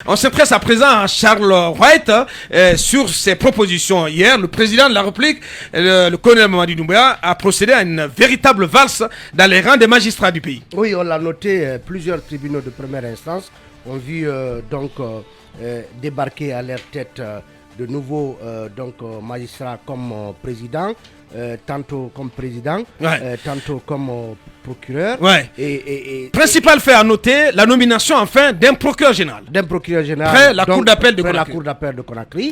On s'intéresse à présent à Charles White sur ses propositions. Hier, le président de la République, le colonel Mamadi Doumbouya, a procédé à une véritable valse dans les rangs des magistrats du pays. Oui, on l'a noté, plusieurs tribunaux de première instance ont vu débarquer à leur tête de nouveaux magistrats comme président. Tantôt comme président, tantôt comme procureur. Ouais. Principal fait à noter la nomination enfin d'un procureur général. Près la cour d'appel de Conakry.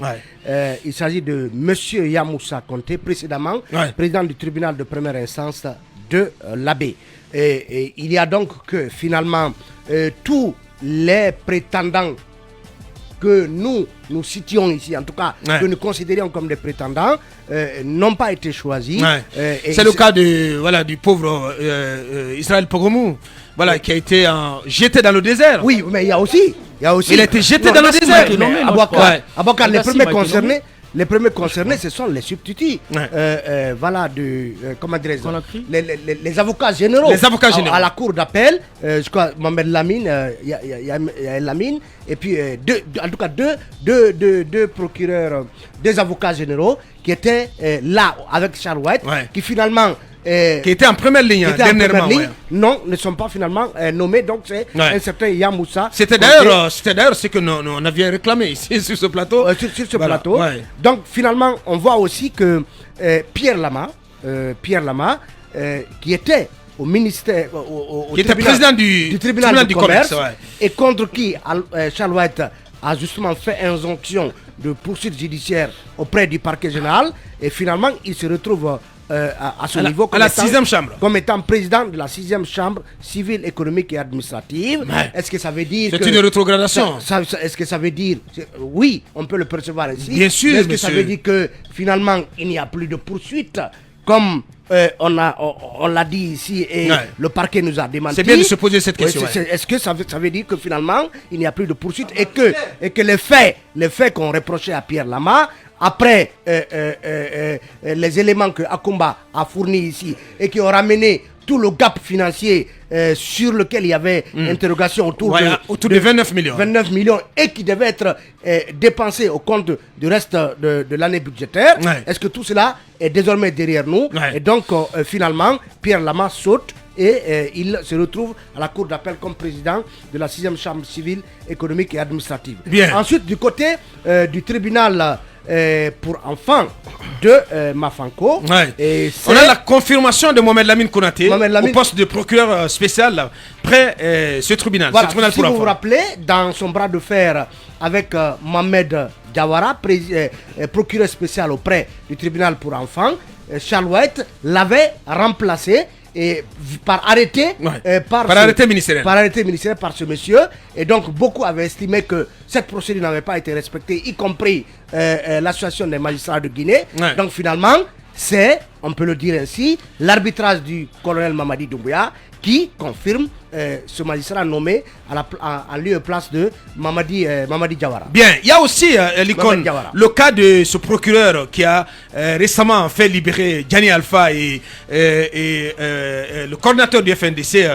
Il s'agit de M. Yamoussa Conté, précédemment président du tribunal de première instance de l'Abbé. Et il y a donc que finalement tous les prétendants que nous citions ici, en tout cas, que nous considérions comme des prétendants, n'ont pas été choisis. C'est le cas du pauvre Israël Pogomou, qui a été jeté dans le désert. Oui, mais il y a aussi... Il a été jeté dans le désert. Abouakar, les premiers concernés, ce sont les substituts. Les avocats généraux. À la cour d'appel, je crois, Mohamed Lamine, Lamine, et puis deux procureurs, deux avocats généraux qui étaient là avec Charles White, qui finalement... qui était en première ligne, dernièrement. Non, ne sont pas finalement nommés, donc c'est un certain Yamoussa. C'était d'ailleurs ce que nous avions réclamé ici sur ce plateau. Sur ce plateau. Donc finalement, on voit aussi que Pierre Lama, qui était au ministère, qui était président du tribunal du commerce, et contre qui Charles White a justement fait injonction de poursuite judiciaire auprès du parquet général, et finalement il se retrouve à ce niveau à la 6e chambre comme étant président de la 6e chambre civile, économique et administrative. Est-ce que ça veut dire c'est une rétrogradation? Est-ce que ça veut dire oui, on peut le percevoir ainsi? Bien sûr. Est-ce que ça veut dire que finalement il n'y a plus de poursuite comme on l'a dit ici et le parquet nous a démenti? C'est bien de se poser cette question. Est-ce que ça veut dire que finalement il n'y a plus de poursuite et que les faits qu'on reprochait à Pierre Lama, après les éléments que Akumba a fournis ici et qui ont ramené tout le gap financier sur lequel il y avait interrogation autour de 29 millions. 29 millions et qui devait être dépensé au compte du reste de l'année budgétaire. Est-ce que tout cela est désormais derrière nous? Et donc finalement Pierre Lama saute et il se retrouve à la cour d'appel comme président de la 6e chambre civile, économique et administrative. Ensuite, du côté du tribunal pour enfants de Mafanko, on a la confirmation de Mohamed Lamine Konaté au poste de procureur spécial près ce tribunal. Si vous vous rappelez, dans son bras de fer avec Mohamed Diawara, procureur spécial auprès du tribunal pour enfants, Charles White l'avait remplacé et par arrêté ministériel par ce monsieur, et donc beaucoup avaient estimé que cette procédure n'avait pas été respectée, y compris l'association des magistrats de Guinée. Donc finalement c'est, on peut le dire ainsi, l'arbitrage du colonel Mamadi Doumbouya qui confirme ce magistrat nommé en lieu et place de Mamadi Diawara. Bien, il y a aussi le cas de ce procureur qui a récemment fait libérer Gianni Alpha et le coordinateur du FNDC,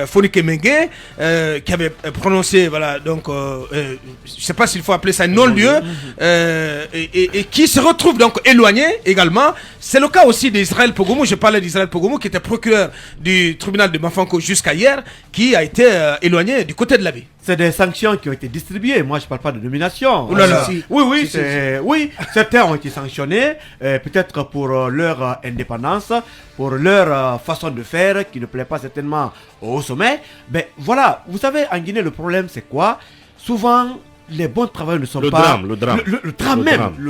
Fonike Mengue, qui avait prononcé, je ne sais pas s'il faut appeler ça un non-lieu, et qui se retrouve donc éloigné également. C'est le cas aussi d'Israël Pogomou. Je parlais d'Israël Pogomou qui était procureur du tribunal de Mafanko jusqu'à hier, qui a été éloigné du côté de la vie. C'est des sanctions qui ont été distribuées. Moi, je ne parle pas de nomination. Oui, certains ont été sanctionnés, peut-être pour leur indépendance, pour leur façon de faire qui ne plaît pas certainement au sommet. Mais voilà, vous savez, en Guinée, le problème, c'est quoi? Souvent, les bons travailleurs ne sont pas... Le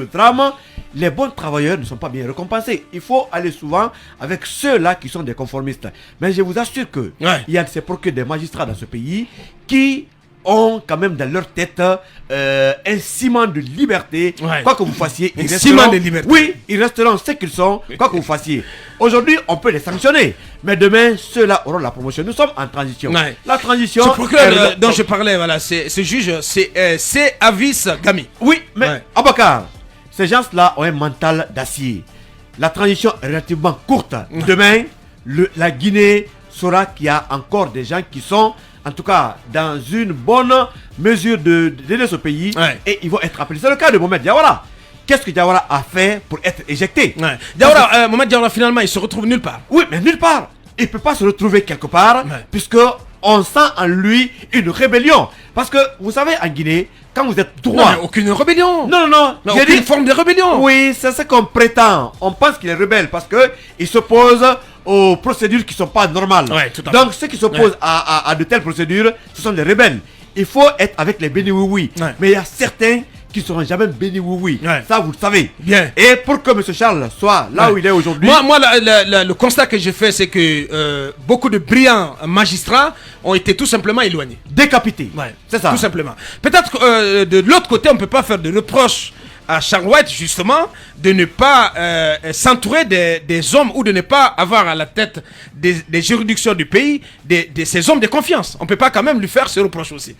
drame, les bons travailleurs ne sont pas bien récompensés. Il faut aller souvent avec ceux-là qui sont des conformistes. Mais je vous assure que il y a des magistrats dans ce pays qui ont quand même dans leur tête un ciment de liberté. Quoi que vous fassiez, ils resteront ce qu'ils sont, quoi que vous fassiez. Aujourd'hui, on peut les sanctionner, mais demain, ceux-là auront la promotion. Nous sommes en transition. La transition... Ce procureur dont je parlais, ce juge, c'est Avis Gami. Oui, mais Abouakar, ces gens-là ont un mental d'acier. La transition est relativement courte. Demain, la Guinée saura qu'il y a encore des gens qui sont en tout cas, dans une bonne mesure d'aider ce pays, et ils vont être appelés. C'est le cas de Mohamed Diawara. Qu'est-ce que Diawara a fait pour être éjecté? Mohamed Diawara, finalement, il se retrouve nulle part. Oui, mais nulle part. Il ne peut pas se retrouver quelque part, puisque on sent en lui une rébellion. Parce que, vous savez, en Guinée, quand vous êtes droit... Non, aucune rébellion. Non. Aucune forme de rébellion. Oui, c'est ce qu'on prétend. On pense qu'il est rebelle parce qu'il s'oppose aux procédures qui ne sont pas normales. Donc, ceux qui s'opposent à de telles procédures, ce sont des rebelles. Il faut être avec les béni-oui-oui. Mais il y a certains qui ne seront jamais béni-oui-oui. Ça, vous le savez. Bien. Et pour que M. Charles soit là où il est aujourd'hui... Moi le constat que j'ai fait, c'est que beaucoup de brillants magistrats ont été tout simplement éloignés. Décapités. C'est ça. Tout simplement. Peut-être que de l'autre côté, on ne peut pas faire de reproches à Charles White, justement, de ne pas s'entourer des hommes ou de ne pas avoir à la tête des juridictions du pays ces hommes de confiance. On ne peut pas quand même lui faire ce reproche aussi.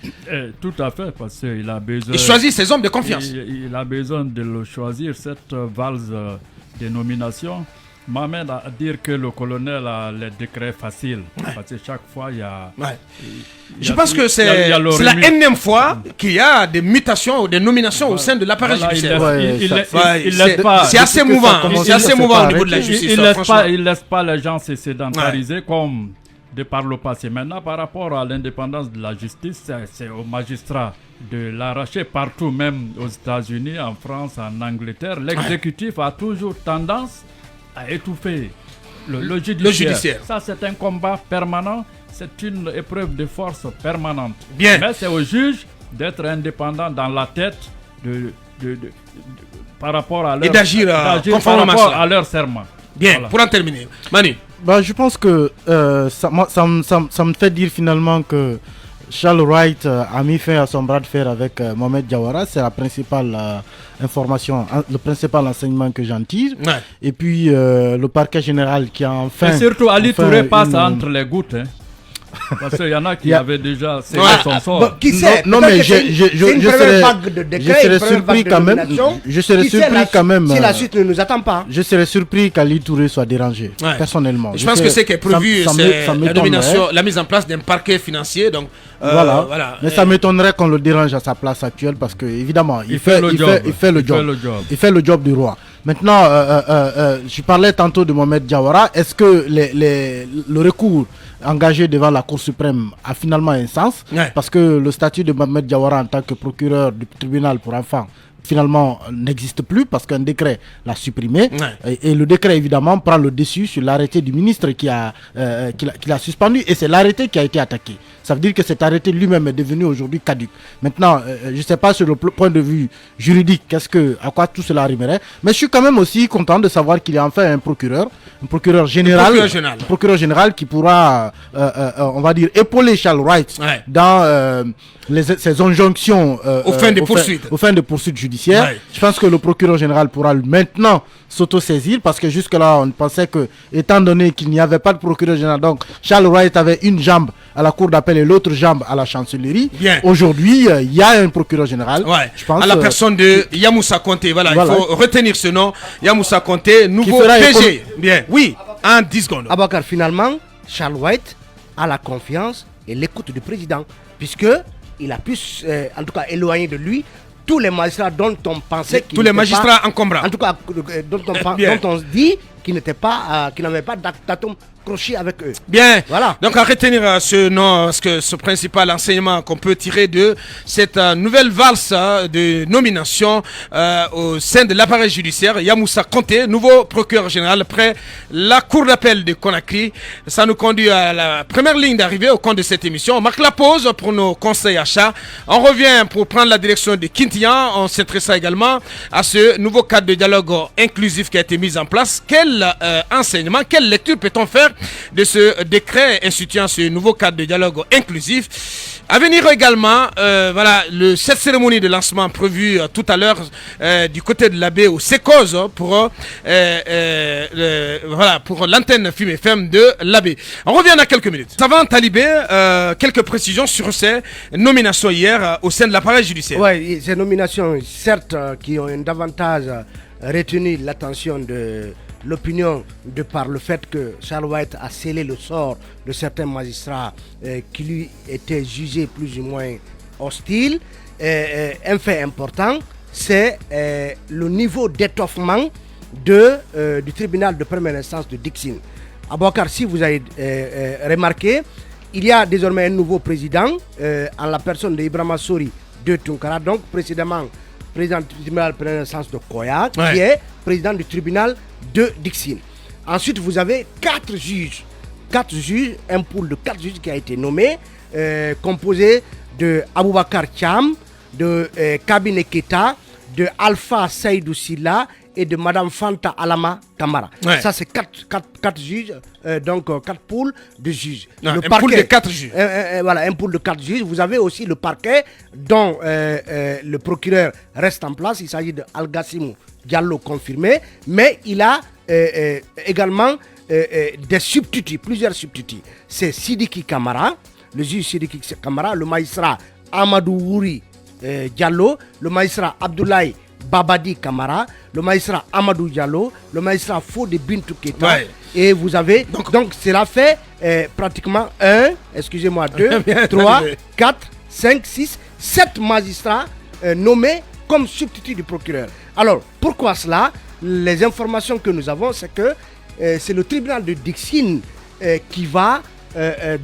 Tout à fait, parce qu'il a besoin... Il choisit ses hommes de confiance. Il a besoin de le choisir, cette valse des nominations. M'amène à dire que le colonel a les décrets faciles. Parce que chaque fois, il y a... Je pense que c'est la énième fois qu'il y a des mutations ou des nominations au sein de l'appareil judiciaire. C'est assez mouvant. C'est assez mouvant au niveau de la justice. Il ne laisse pas les gens se sédentariser comme de par le passé. Maintenant, par rapport à l'indépendance de la justice, c'est aux magistrats de l'arracher partout, même aux États-Unis, en France, en Angleterre. L'exécutif a toujours tendance à étouffer le judiciaire. Ça, c'est un combat permanent. C'est une épreuve de force permanente. Bien. Mais c'est au juge d'être indépendant dans la tête par rapport à leur, et d'agir conformément à leur serment. Bien, voilà. Pour en terminer. Manu. Je pense que ça me fait dire finalement que Charles Wright a mis fin à son bras de fer avec Mohamed Diawara. C'est la principale information, le principal enseignement que j'en tire. Et puis le parquet général qui a enfin... Et surtout Ali Touré passe entre les gouttes. Parce qu'il y en a qui avaient déjà scellé son sort. Qui sait? Non, mais je serais surpris quand même. Je serais surpris quand même. Si la suite ne nous attend pas. Je serais surpris qu'Ali Touré soit dérangé, personnellement. Je pense que c'est prévu, c'est la nomination, la mise en place d'un parquet financier. Donc, voilà. Mais ça m'étonnerait qu'on le dérange à sa place actuelle parce que évidemment, il fait le job du roi. Maintenant, je parlais tantôt de Mohamed Diawara. Est-ce que le recours engagé devant la Cour suprême a finalement un sens? Parce que le statut de Mohamed Diawara en tant que procureur du tribunal pour enfants finalement n'existe plus parce qu'un décret l'a supprimé. Et le décret évidemment prend le dessus sur l'arrêté du ministre qui l'a suspendu, et c'est l'arrêté qui a été attaqué. Ça veut dire que cet arrêté lui-même est devenu aujourd'hui caduc. Maintenant, je ne sais pas sur le point de vue juridique à quoi tout cela rimerait, mais je suis quand même aussi content de savoir qu'il y a enfin un procureur général qui pourra, on va dire, épauler Charles Wright dans ces injonctions aux fins de poursuites judiciaires. Je pense que le procureur général pourra maintenant s'auto-saisir parce que jusque-là, on pensait que, étant donné qu'il n'y avait pas de procureur général, donc Charles Wright avait une jambe à la cour d'appel et l'autre jambe à la chancellerie. Aujourd'hui, il y a un procureur général. Je pense, à la personne de Yamoussa Konté. Voilà, il faut retenir ce nom. Yamoussa Konté, nouveau PG. Bien, oui, en 10 secondes. Abakar, finalement, Charles Wright a la confiance et l'écoute du président, puisque il a pu, en tout cas, éloigner de lui tous les magistrats dont on pensait qu'ils tous les magistrats encombrants. En tout cas, dont on dit qu'ils n'avaient pas d'atome croché avec eux. Bien. Voilà. Donc à retenir ce principal enseignement qu'on peut tirer de cette nouvelle valse de nomination au sein de l'appareil judiciaire. Yamoussa Konté, nouveau procureur général près la cour d'appel de Conakry. Ça nous conduit à la première ligne d'arrivée au compte de cette émission. On marque la pause pour nos conseils achats. On revient pour prendre la direction de Kintian. On s'intéressera également à ce nouveau cadre de dialogue inclusif qui a été mis en place. Quel enseignement, quelle lecture peut-on faire de ce décret instituant ce nouveau cadre de dialogue inclusif? À venir également, cette cérémonie de lancement prévue tout à l'heure du côté de l'abbé au Sécose pour l'antenne Film FM de l'abbé. On revient dans quelques minutes. Avant Talibé, quelques précisions sur ces nominations hier au sein de l'appareil judiciaire. Oui, ces nominations, certes, qui ont davantage retenu l'attention l'opinion de par le fait que Charles White a scellé le sort de certains magistrats qui lui étaient jugés plus ou moins hostiles. Un fait important, c'est le niveau d'étoffement du tribunal de première instance de Dixine. Aboukar, si vous avez remarqué, il y a désormais un nouveau président en la personne de Ibrahima Sori de Tunkara, donc précédemment président du tribunal de première instance de Koya, qui est président du tribunal de Dixine. Ensuite, vous avez 4 juges, un pool de 4 juges qui a été nommé, composé de Aboubakar Cham, de Kabine Keta, de Alpha Saïdou Silla et de Madame Fanta Alama Kamara. Ça, c'est 4 juges, donc 4 poules de juges. Un pool de 4 juges. Voilà, un pool de 4 juges. Vous avez aussi le parquet dont le procureur reste en place. Il s'agit de Al-Gassimou Diallo confirmé, mais il a également des substituts, plusieurs substituts. C'est Sidiki Kamara, le juge Sidiki Kamara, le magistrat Amadou Wouri Diallo, le magistrat Abdoulaye Babadi Kamara, le magistrat Amadou Diallo, le magistrat Fode Bintou Keita. Et vous avez, donc cela fait pratiquement 2, 3, 4, 5, 6, 7 magistrats nommés comme substituts du procureur. Alors, pourquoi cela? Les informations que nous avons, c'est que c'est le tribunal de Dixine qui va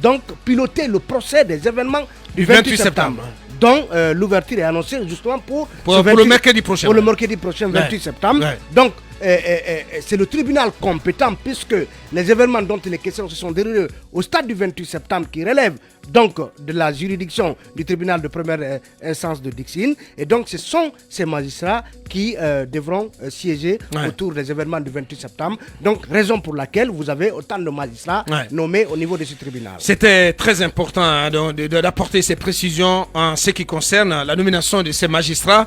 donc piloter le procès des événements du 28 septembre. Donc l'ouverture est annoncée justement pour le mercredi prochain. Pour le mercredi prochain, 28 septembre. Donc c'est le tribunal compétent puisque les événements dont il est question se sont déroulés au stade du 28 septembre qui relève donc de la juridiction du tribunal de première instance de Dixine. Et donc ce sont ces magistrats qui devront siéger autour des événements du 28 septembre. Donc raison pour laquelle vous avez autant de magistrats nommés au niveau de ce tribunal. C'était très important d'apporter ces précisions en ce qui concerne la nomination de ces magistrats